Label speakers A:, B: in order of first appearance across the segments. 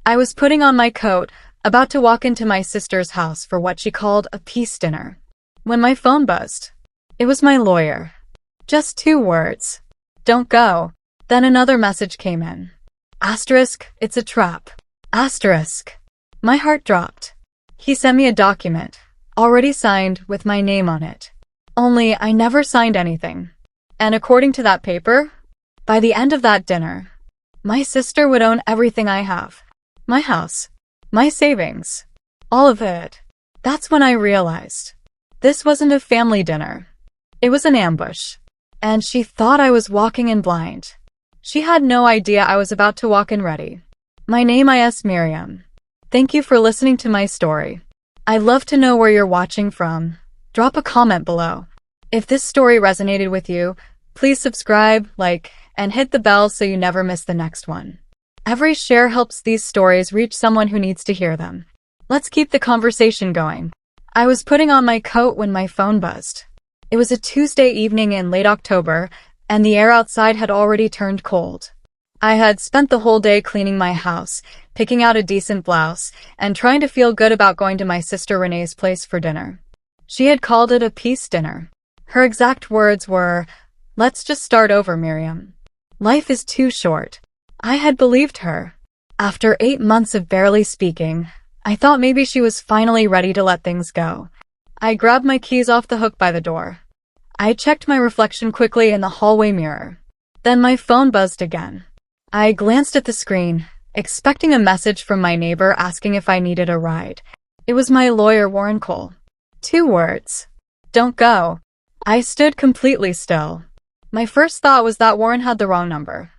A: I was putting on my coat, about to walk into my sister's house for what she called a peace dinner, when my phone buzzed. It was my lawyer. Just 2 words. Don't go. Then another message came in. Asterisk, it's a trap. Asterisk. My heart dropped. He sent me a document, already signed with my name on it. Only I never signed anything. And according to that paper, by the end of that dinner, my sister would own everything I have. My house. My savings. All of it. That's when I realized. This wasn't a family dinner. It was an ambush. And she thought I was walking in blind. She had no idea I was about to walk in ready. My name is Miriam. Thank you for listening to my story. I'd love to know where you're watching from. Drop a comment below. If this story resonated with you, please subscribe, like, and hit the bell so you never miss the next one. Every share helps these stories reach someone who needs to hear them. Let's keep the conversation going. I was putting on my coat when my phone buzzed. It was a Tuesday evening in late October, and the air outside had already turned cold. I had spent the whole day cleaning my house, picking out a decent blouse, and trying to feel good about going to my sister Renee's place for dinner. She had called it a peace dinner. Her exact words were, "Let's just start over, Miriam. Life is too short." I had believed her. After 8 months of barely speaking, I thought maybe she was finally ready to let things go. I grabbed my keys off the hook by the door. I checked my reflection quickly in the hallway mirror. Then my phone buzzed again. I glanced at the screen, expecting a message from my neighbor asking if I needed a ride. It was my lawyer, Warren Cole. 2 words. Don't go. I stood completely still. My first thought was that Warren had the wrong number.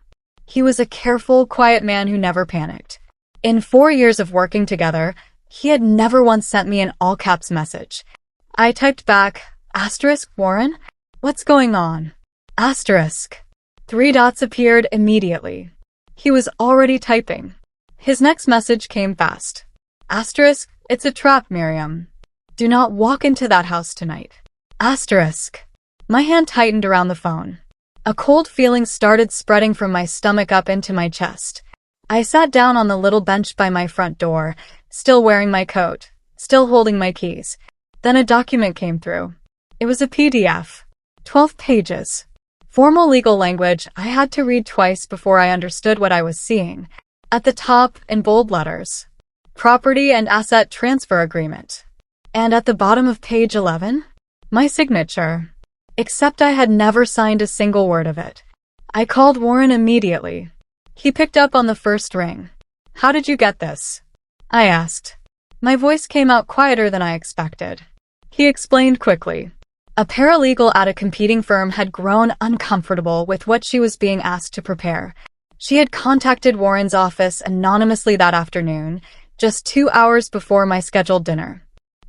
A: He was a careful, quiet man who never panicked. In 4 years of working together, he had never once sent me an all-caps message. I typed back, asterisk, Warren? What's going on? Asterisk. 3 dots appeared immediately. He was already typing. His next message came fast. Asterisk, it's a trap, Miriam. Do not walk into that house tonight. Asterisk. My hand tightened around the phone. A cold feeling started spreading from my stomach up into my chest. I sat down on the little bench by my front door, still wearing my coat, still holding my keys. Then a document came through. It was a PDF. 12 pages. Formal legal language I had to read twice before I understood what I was seeing. At the top, in bold letters, Property and Asset Transfer Agreement. And at the bottom of page 11, my signature. Except I had never signed a single word of it. I called Warren immediately. He picked up on the first ring. How did you get this? I asked. My voice came out quieter than I expected. He explained quickly. A paralegal at a competing firm had grown uncomfortable with what she was being asked to prepare. She had contacted Warren's office anonymously that afternoon, just 2 hours before my scheduled dinner.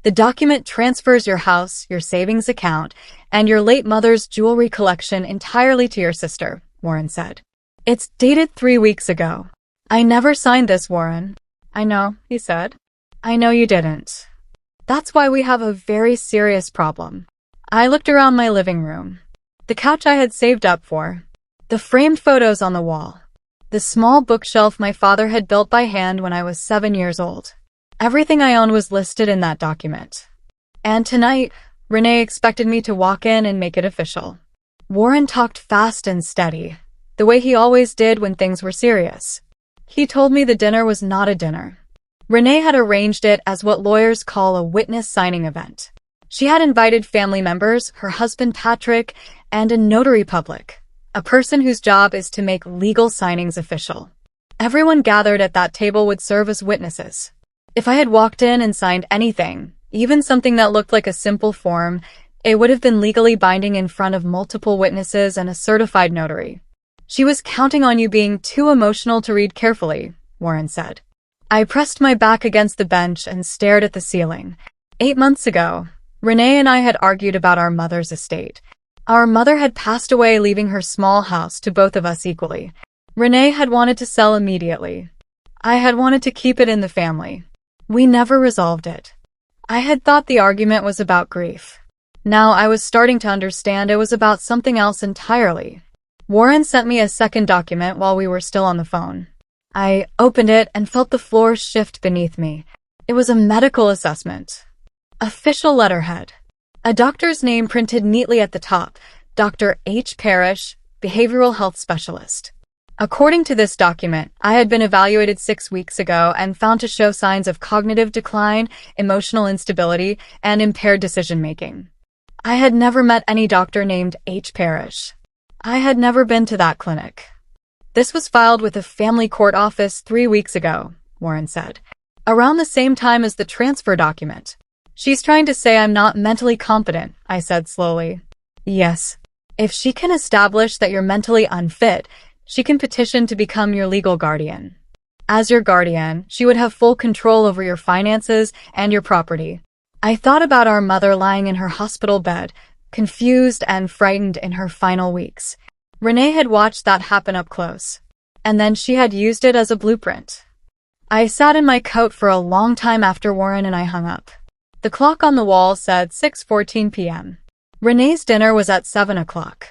A: The document transfers your house, your savings account, and your late mother's jewelry collection entirely to your sister, Warren said. It's dated 3 weeks ago. I never signed this, Warren. I know, he said. I know you didn't. That's why we have a very serious problem. I looked around my living room. The couch I had saved up for. The framed photos on the wall. The small bookshelf my father had built by hand when I was 7 years old. Everything I owned was listed in that document. And tonight, Renee expected me to walk in and make it official. Warren talked fast and steady, the way he always did when things were serious. He told me the dinner was not a dinner. Renee had arranged it as what lawyers call a witness signing event. She had invited family members, her husband Patrick, and a notary public, a person whose job is to make legal signings official. Everyone gathered at that table would serve as witnesses. If I had walked in and signed anything, even something that looked like a simple form, it would have been legally binding in front of multiple witnesses and a certified notary. She was counting on you being too emotional to read carefully, Warren said. I pressed my back against the bench and stared at the ceiling. 8 months ago, Renee and I had argued about our mother's estate. Our mother had passed away, leaving her small house to both of us equally. Renee had wanted to sell immediately. I had wanted to keep it in the family. We never resolved it. I had thought the argument was about grief. Now I was starting to understand it was about something else entirely. Warren sent me a second document while we were still on the phone. I opened it and felt the floor shift beneath me. It was a medical assessment. Official letterhead. A doctor's name printed neatly at the top, Dr. H. Parrish, Behavioral Health Specialist. According to this document, I had been evaluated 6 weeks ago and found to show signs of cognitive decline, emotional instability, and impaired decision-making. I had never met any doctor named H. Parrish. I had never been to that clinic. This was filed with a family court office 3 weeks ago, Warren said, around the same time as the transfer document. She's trying to say I'm not mentally competent, I said slowly. Yes. If she can establish that you're mentally unfit, she can petition to become your legal guardian. As your guardian, she would have full control over your finances and your property. I thought about our mother lying in her hospital bed, confused and frightened in her final weeks. Renee had watched that happen up close, and then she had used it as a blueprint. I sat in my coat for a long time after Warren and I hung up. The clock on the wall said 6:14 p.m. Renee's dinner was at 7 o'clock.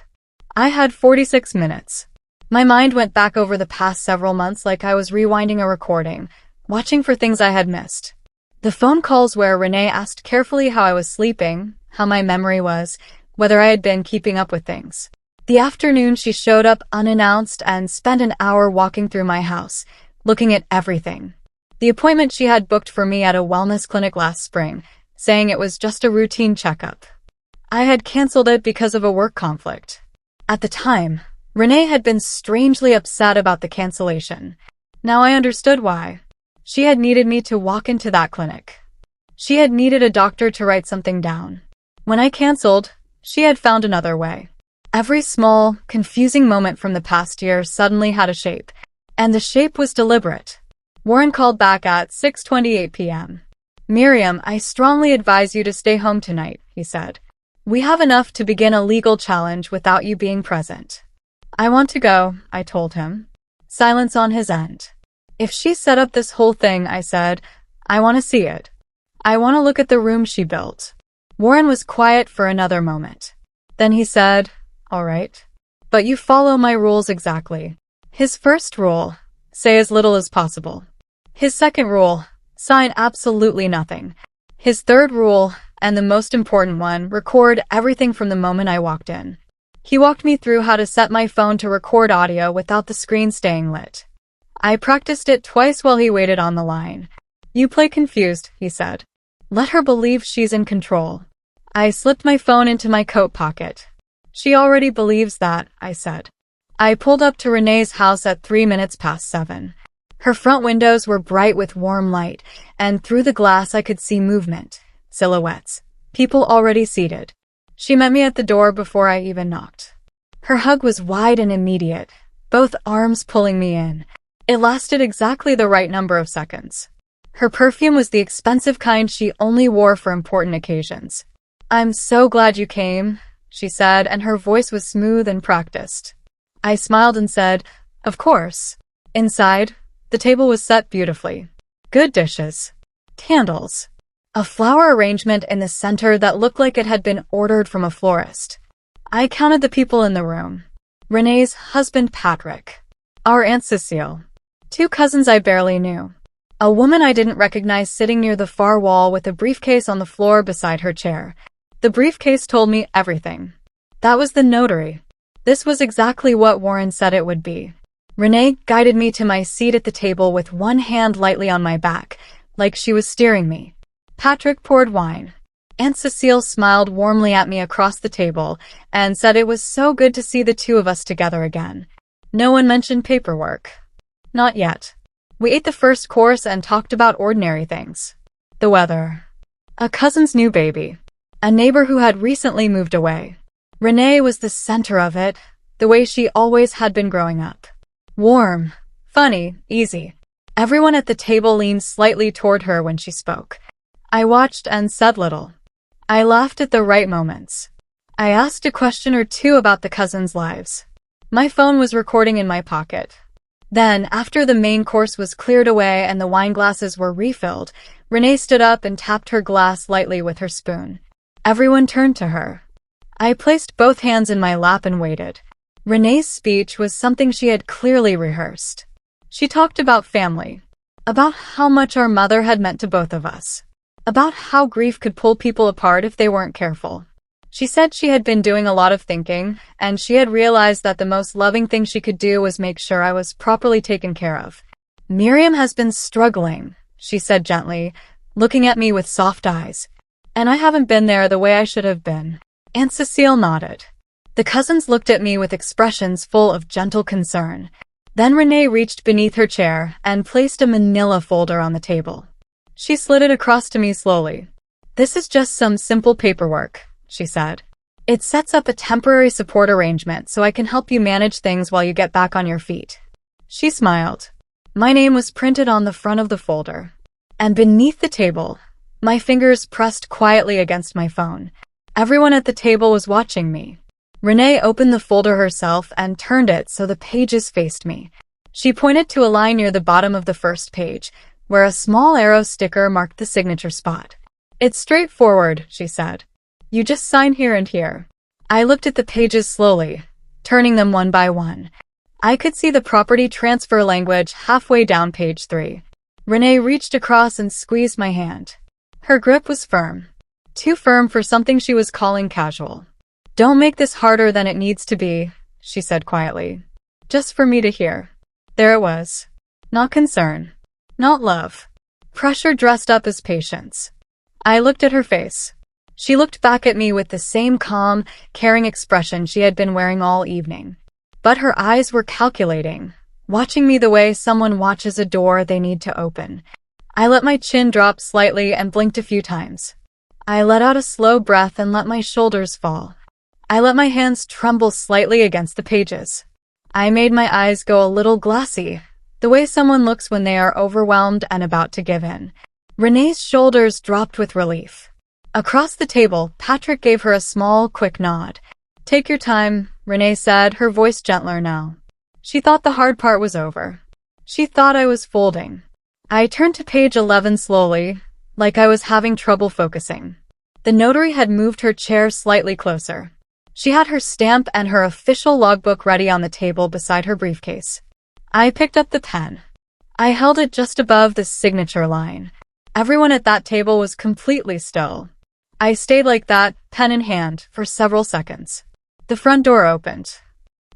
A: I had 46 minutes. My mind went back over the past several months like I was rewinding a recording, watching for things I had missed. The phone calls where Renee asked carefully how I was sleeping, how my memory was, whether I had been keeping up with things. The afternoon she showed up unannounced and spent an hour walking through my house, looking at everything. The appointment she had booked for me at a wellness clinic last spring, saying it was just a routine checkup. I had canceled it because of a work conflict. At the time, Renee had been strangely upset about the cancellation. Now I understood why. She had needed me to walk into that clinic. She had needed a doctor to write something down. When I canceled, she had found another way. Every small, confusing moment from the past year suddenly had a shape, and the shape was deliberate. Warren called back at 6:28 p.m. Miriam, I strongly advise you to stay home tonight, he said. We have enough to begin a legal challenge without you being present. I want to go, I told him. Silence on his end. If she set up this whole thing, I said, I want to see it. I want to look at the room she built. Warren was quiet for another moment. Then he said, all right. But you follow my rules exactly. His first rule, say as little as possible. His second rule, sign absolutely nothing. His third rule, and the most important one, record everything from the moment I walked in. He walked me through how to set my phone to record audio without the screen staying lit. I practiced it twice while he waited on the line. You play confused, he said. Let her believe she's in control. I slipped my phone into my coat pocket. She already believes that, I said. I pulled up to Renee's house at 7:03. Her front windows were bright with warm light, and through the glass I could see movement, silhouettes, people already seated. She met me at the door before I even knocked. Her hug was wide and immediate, both arms pulling me in. It lasted exactly the right number of seconds. Her perfume was the expensive kind she only wore for important occasions. I'm so glad you came, she said, and her voice was smooth and practiced. I smiled and said, of course. Inside, the table was set beautifully. Good dishes. Candles. A flower arrangement in the center that looked like it had been ordered from a florist. I counted the people in the room. Renee's husband Patrick. Our Aunt Cecile. 2 cousins I barely knew. A woman I didn't recognize sitting near the far wall with a briefcase on the floor beside her chair. The briefcase told me everything. That was the notary. This was exactly what Warren said it would be. Renee guided me to my seat at the table with one hand lightly on my back, like she was steering me. Patrick poured wine. Aunt Cecile smiled warmly at me across the table and said it was so good to see the two of us together again. No one mentioned paperwork. Not yet. We ate the first course and talked about ordinary things. The weather. A cousin's new baby. A neighbor who had recently moved away. Renee was the center of it, the way she always had been growing up. Warm, funny, easy. Everyone at the table leaned slightly toward her when she spoke. I watched and said little. I laughed at the right moments. I asked a question or two about the cousins' lives. My phone was recording in my pocket. Then, after the main course was cleared away and the wine glasses were refilled, Renee stood up and tapped her glass lightly with her spoon. Everyone turned to her. I placed both hands in my lap and waited. Renee's speech was something she had clearly rehearsed. She talked about family, about how much our mother had meant to both of us, about how grief could pull people apart if they weren't careful. She said she had been doing a lot of thinking, and she had realized that the most loving thing she could do was make sure I was properly taken care of. Miriam has been struggling, she said gently, looking at me with soft eyes. And I haven't been there the way I should have been. Aunt Cecile nodded. The cousins looked at me with expressions full of gentle concern. Then Renee reached beneath her chair and placed a manila folder on the table. She slid it across to me slowly. This is just some simple paperwork, she said. It sets up a temporary support arrangement so I can help you manage things while you get back on your feet. She smiled. My name was printed on the front of the folder. And beneath the table, my fingers pressed quietly against my phone. Everyone at the table was watching me. Renee opened the folder herself and turned it so the pages faced me. She pointed to a line near the bottom of the first page, where a small arrow sticker marked the signature spot. It's straightforward, she said. You just sign here and here. I looked at the pages slowly, turning them one by one. I could see the property transfer language halfway down page 3. Renee reached across and squeezed my hand. Her grip was firm. Too firm for something she was calling casual. Don't make this harder than it needs to be, she said quietly. Just for me to hear. There it was. Not concern. Not love. Pressure dressed up as patience. I looked at her face. She looked back at me with the same calm, caring expression she had been wearing all evening. But her eyes were calculating, watching me the way someone watches a door they need to open. I let my chin drop slightly and blinked a few times. I let out a slow breath and let my shoulders fall. I let my hands tremble slightly against the pages. I made my eyes go a little glassy, the way someone looks when they are overwhelmed and about to give in. Renee's shoulders dropped with relief. Across the table, Patrick gave her a small, quick nod. Take your time, Renee said, her voice gentler now. She thought the hard part was over. She thought I was folding. I turned to page 11 slowly, like I was having trouble focusing. The notary had moved her chair slightly closer. She had her stamp and her official logbook ready on the table beside her briefcase. I picked up the pen. I held it just above the signature line. Everyone at that table was completely still. I stayed like that, pen in hand, for several seconds. The front door opened.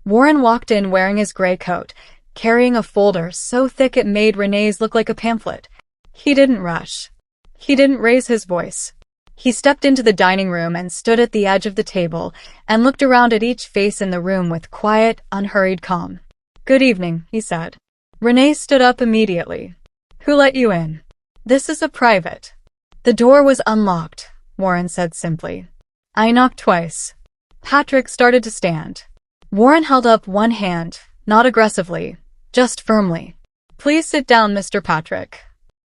A: Warren walked in wearing his gray coat, carrying a folder so thick it made Renee's look like a pamphlet. He didn't rush. He didn't raise his voice. He stepped into the dining room and stood at the edge of the table and looked around at each face in the room with quiet, unhurried calm. Good evening, he said. Renee stood up immediately. Who let you in? This is a private. The door was unlocked, Warren said simply. I knocked twice. Patrick started to stand. Warren held up one hand, not aggressively, just firmly. Please sit down, Mr. Patrick.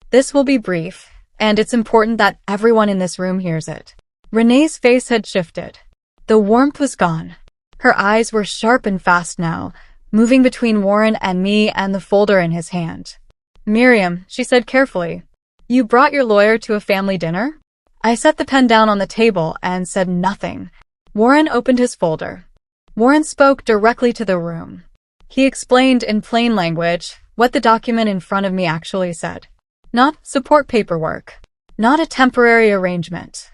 A: This will be brief, and it's important that everyone in this room hears it. Renee's face had shifted. The warmth was gone. Her eyes were sharp and fast now, moving between Warren and me and the folder in his hand. Miriam, she said carefully, you brought your lawyer to a family dinner? I set the pen down on the table and said nothing. Warren opened his folder. Warren spoke directly to the room. He explained in plain language what the document in front of me actually said. Not support paperwork. Not a temporary arrangement.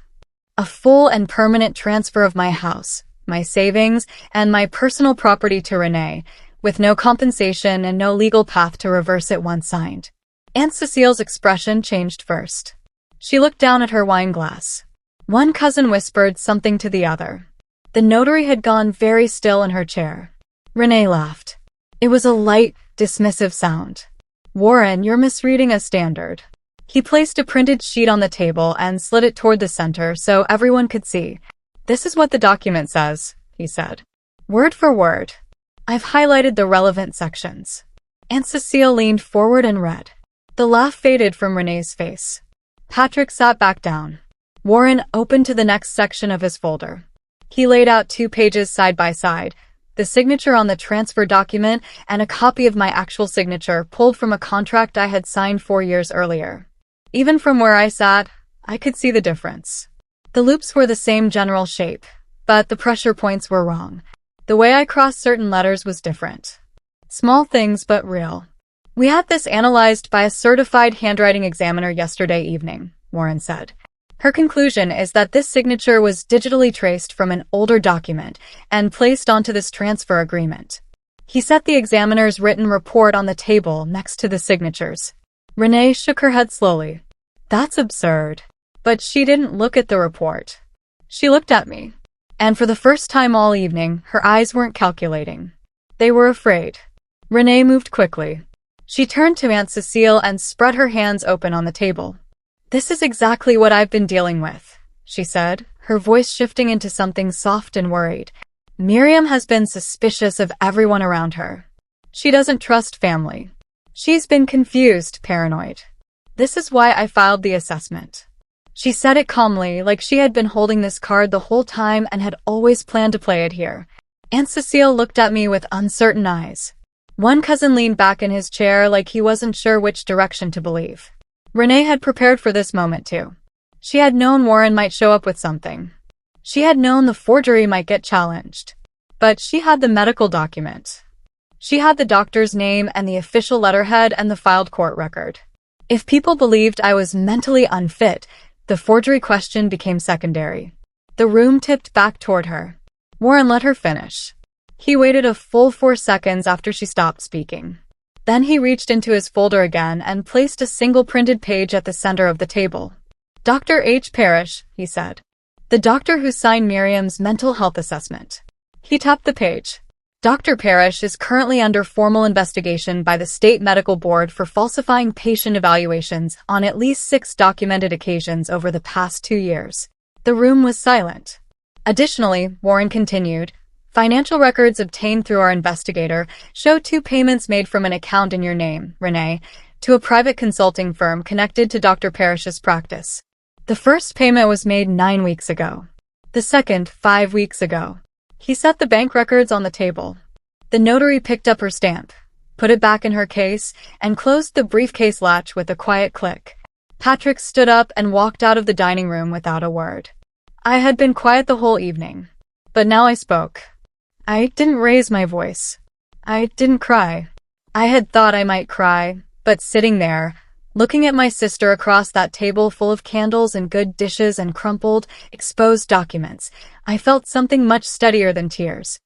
A: A full and permanent transfer of my house, my savings, and my personal property to Renee, with no compensation and no legal path to reverse it once signed. Aunt Cecile's expression changed first. She looked down at her wine glass. One cousin whispered something to the other. The notary had gone very still in her chair. Renee laughed. It was a light, dismissive sound. Warren, you're misreading a standard. He placed a printed sheet on the table and slid it toward the center so everyone could see. This is what the document says, he said. Word for word. I've highlighted the relevant sections. Aunt Cecile leaned forward and read. The laugh faded from Renee's face. Patrick sat back down. Warren opened to the next section of his folder. He laid out 2 pages side by side, the signature on the transfer document and a copy of my actual signature pulled from a contract I had signed 4 years earlier. Even from where I sat, I could see the difference. The loops were the same general shape, but the pressure points were wrong. The way I crossed certain letters was different. Small things but real. We had this analyzed by a certified handwriting examiner yesterday evening, Warren said. Her conclusion is that this signature was digitally traced from an older document and placed onto this transfer agreement. He set the examiner's written report on the table next to the signatures. Renee shook her head slowly. That's absurd. But she didn't look at the report. She looked at me. And for the first time all evening, her eyes weren't calculating. They were afraid. Renee moved quickly. She turned to Aunt Cecile and spread her hands open on the table. This is exactly what I've been dealing with, she said, her voice shifting into something soft and worried. Miriam has been suspicious of everyone around her. She doesn't trust family. She's been confused, paranoid. This is why I filed the assessment. She said it calmly, like she had been holding this card the whole time and had always planned to play it here. Aunt Cecile looked at me with uncertain eyes. One cousin leaned back in his chair like he wasn't sure which direction to believe. Renee had prepared for this moment too. She had known Warren might show up with something. She had known the forgery might get challenged. But she had the medical document. She had the doctor's name and the official letterhead and the filed court record. If people believed I was mentally unfit, the forgery question became secondary. The room tipped back toward her. Warren let her finish. He waited a full 4 seconds after she stopped speaking. Then he reached into his folder again and placed a single printed page at the center of the table. Dr. H. Parrish, he said. The doctor who signed Miriam's mental health assessment. He tapped the page. Dr. Parrish is currently under formal investigation by the State Medical Board for falsifying patient evaluations on at least 6 documented occasions over the past 2 years. The room was silent. Additionally, Warren continued, financial records obtained through our investigator show 2 payments made from an account in your name, Renee, to a private consulting firm connected to Dr. Parrish's practice. The first payment was made 9 weeks ago. The second, 5 weeks ago. He set the bank records on the table. The notary picked up her stamp, put it back in her case, and closed the briefcase latch with a quiet click. Patrick stood up and walked out of the dining room without a word. I had been quiet the whole evening, but now I spoke. I didn't raise my voice. I didn't cry. I had thought I might cry, but sitting there, looking at my sister across that table full of candles and good dishes and crumpled, exposed documents, I felt something much steadier than tears.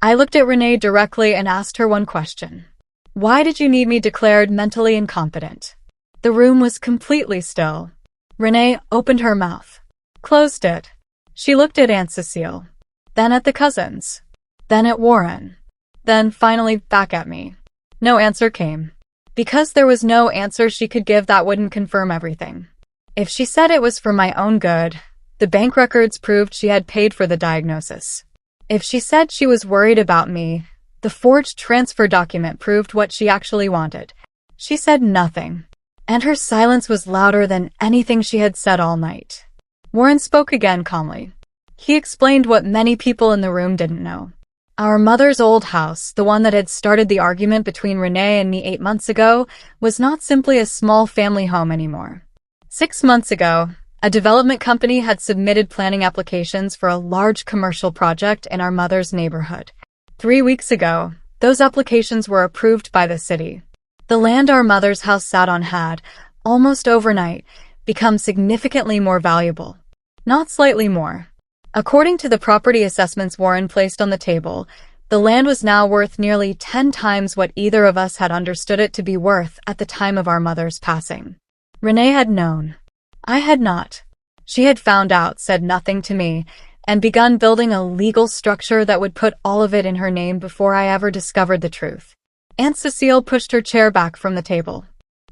A: I looked at Renee directly and asked her one question. Why did you need me declared mentally incompetent? The room was completely still. Renee opened her mouth, closed it. She looked at Aunt Cecile, then at the cousins, then at Warren, then finally back at me. No answer came. Because there was no answer she could give that wouldn't confirm everything. If she said it was for my own good, the bank records proved she had paid for the diagnosis. If she said she was worried about me, the forged transfer document proved what she actually wanted. She said nothing, and her silence was louder than anything she had said all night. Warren spoke again calmly. He explained what many people in the room didn't know. Our mother's old house, the one that had started the argument between Renee and me 8 months ago, was not simply a small family home anymore. 6 months ago, a development company had submitted planning applications for a large commercial project in our mother's neighborhood. 3 weeks ago, those applications were approved by the city. The land our mother's house sat on had, almost overnight, become significantly more valuable. Not slightly more. According to the property assessments Warren placed on the table, the land was now worth nearly 10 times what either of us had understood it to be worth at the time of our mother's passing. Renee had known. I had not. She had found out, said nothing to me, and begun building a legal structure that would put all of it in her name before I ever discovered the truth. Aunt Cecile pushed her chair back from the table.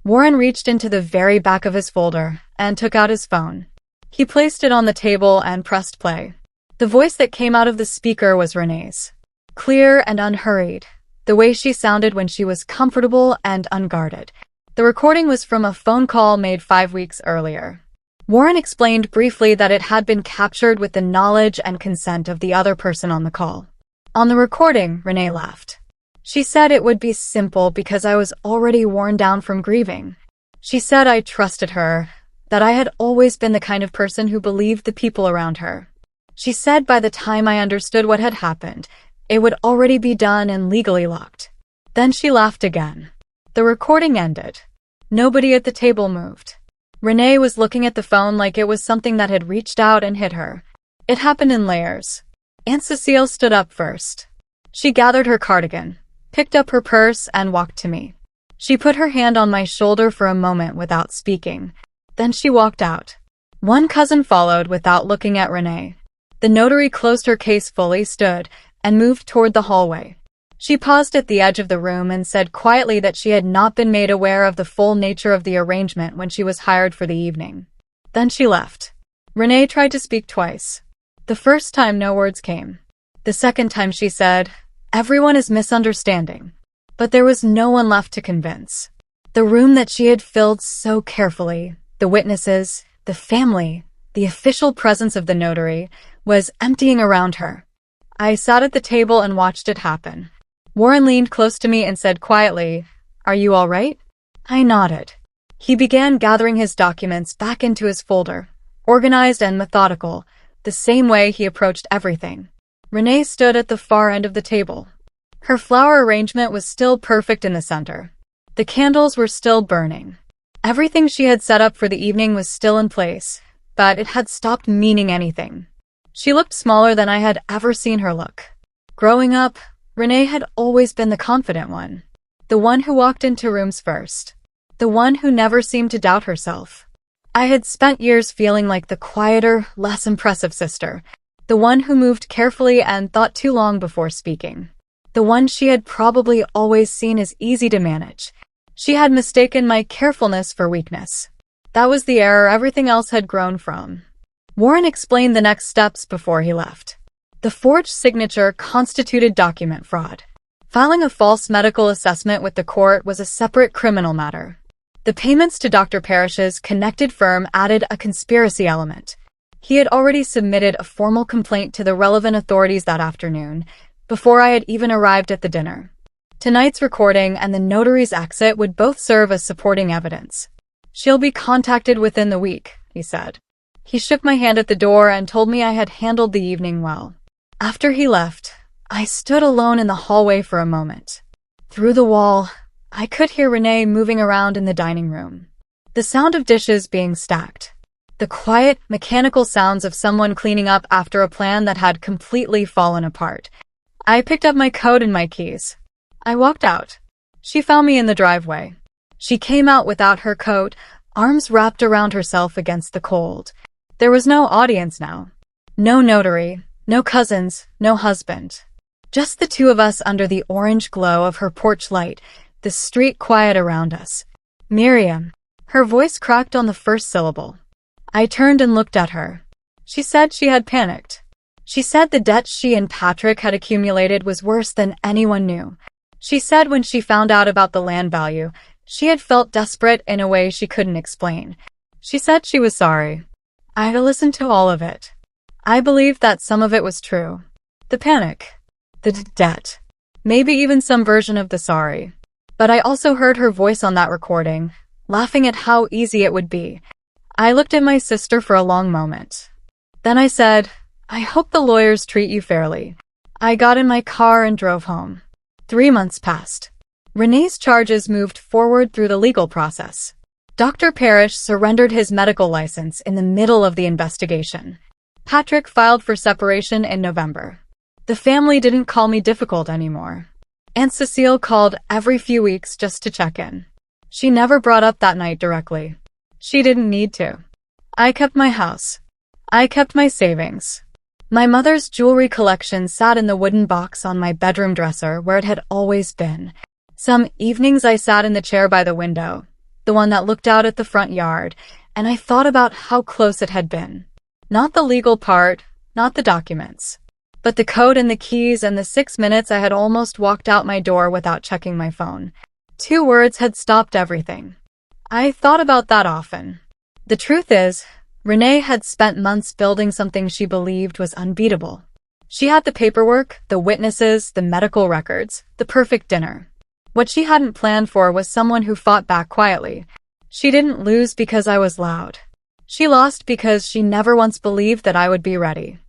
A: Warren reached into the very back of his folder and took out his phone. He placed it on the table and pressed play. The voice that came out of the speaker was Renee's. Clear and unhurried, the way she sounded when she was comfortable and unguarded. The recording was from a phone call made 5 weeks earlier. Warren explained briefly that it had been captured with the knowledge and consent of the other person on the call. On the recording, Renee laughed. She said it would be simple because I was already worn down from grieving. She said I trusted her, that I had always been the kind of person who believed the people around her. She said by the time I understood what had happened, it would already be done and legally locked. Then she laughed again. The recording ended. Nobody at the table moved. Renee was looking at the phone like it was something that had reached out and hit her. It happened in layers. Aunt Cecile stood up first. She gathered her cardigan, picked up her purse, and walked to me. She put her hand on my shoulder for a moment without speaking. Then she walked out. One cousin followed without looking at Renee. The notary closed her case fully, stood, and moved toward the hallway. She paused at the edge of the room and said quietly that she had not been made aware of the full nature of the arrangement when she was hired for the evening. Then she left. Renee tried to speak twice. The first time no words came. The second time she said, "Everyone is misunderstanding." But there was no one left to convince. The room that she had filled so carefully, the witnesses, the family, the official presence of the notary, was emptying around her. I sat at the table and watched it happen. Warren leaned close to me and said quietly, "Are you all right?" I nodded. He began gathering his documents back into his folder, organized and methodical, the same way he approached everything. Renee stood at the far end of the table. Her flower arrangement was still perfect in the center. The candles were still burning. Everything she had set up for the evening was still in place, but it had stopped meaning anything. She looked smaller than I had ever seen her look. Growing up, Renee had always been the confident one. The one who walked into rooms first. The one who never seemed to doubt herself. I had spent years feeling like the quieter, less impressive sister. The one who moved carefully and thought too long before speaking. The one she had probably always seen as easy to manage. She had mistaken my carefulness for weakness. That was the error everything else had grown from. Warren explained the next steps before he left. The forged signature constituted document fraud. Filing a false medical assessment with the court was a separate criminal matter. The payments to Dr. Parrish's connected firm added a conspiracy element. He had already submitted a formal complaint to the relevant authorities that afternoon, before I had even arrived at the dinner. Tonight's recording and the notary's exit would both serve as supporting evidence. "She'll be contacted within the week," he said. He shook my hand at the door and told me I had handled the evening well. After he left, I stood alone in the hallway for a moment. Through the wall, I could hear Renee moving around in the dining room. The sound of dishes being stacked. The quiet, mechanical sounds of someone cleaning up after a plan that had completely fallen apart. I picked up my coat and my keys. I walked out. She found me in the driveway. She came out without her coat, arms wrapped around herself against the cold. There was no audience now. No notary, no cousins, no husband. Just the two of us under the orange glow of her porch light, the street quiet around us. "Miriam." Her voice cracked on the first syllable. I turned and looked at her. She said she had panicked. She said the debt she and Patrick had accumulated was worse than anyone knew. She said when she found out about the land value, she had felt desperate in a way she couldn't explain. She said she was sorry. I listened to all of it. I believed that some of it was true. The panic. The debt. Maybe even some version of the sorry. But I also heard her voice on that recording, laughing at how easy it would be. I looked at my sister for a long moment. Then I said, "I hope the lawyers treat you fairly." I got in my car and drove home. 3 months passed. Renee's charges moved forward through the legal process. Dr. Parrish surrendered his medical license in the middle of the investigation. Patrick filed for separation in November. The family didn't call me difficult anymore. Aunt Cecile called every few weeks just to check in. She never brought up that night directly. She didn't need to. I kept my house. I kept my savings. My mother's jewelry collection sat in the wooden box on my bedroom dresser where it had always been. Some evenings I sat in the chair by the window, the one that looked out at the front yard, and I thought about how close it had been. Not the legal part, not the documents, but the code and the keys and the 6 minutes I had almost walked out my door without checking my phone. 2 words had stopped everything. I thought about that often. The truth is, Renee had spent months building something she believed was unbeatable. She had the paperwork, the witnesses, the medical records, the perfect dinner. What she hadn't planned for was someone who fought back quietly. She didn't lose because I was loud. She lost because she never once believed that I would be ready.